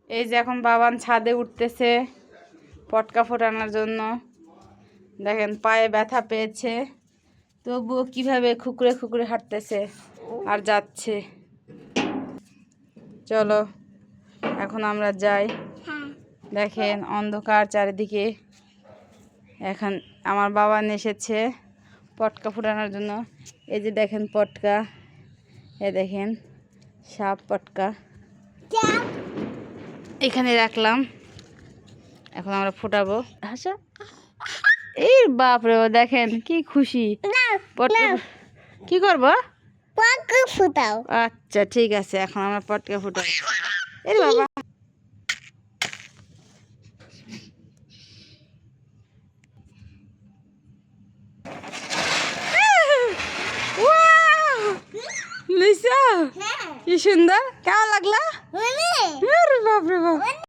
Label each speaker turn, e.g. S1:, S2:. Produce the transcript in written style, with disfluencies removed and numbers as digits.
S1: এই যে এখন বাবান ছাদে উঠতেছে পটকা ফোটানোর জন্য। দেখেন পায়ে ব্যথা পেয়েছে, তবুও কিভাবে খুকরে খুকরে হাঁটতেছে আর যাচ্ছে। চলো এখন আমরা যাই। দেখেন অন্ধকার চারিদিকে। এখন আমার বাবা এসেছে পটকা ফোটানোর জন্য। এই যে দেখেন পটকা, এ দেখেন সাপ পটকা এখানে রাখলাম, এখন আমরা ফোটাবো। হাসা, এই বাপরে, দেখেন কি খুশি। পটকা কি করবো? পটকা ফুটাও। আচ্ছা ঠিক আছে, এখন আমরা পটকা ফুটাবো। এই বাবা, লিসা কি সুন্দর, কেমন লাগলা? বাপরে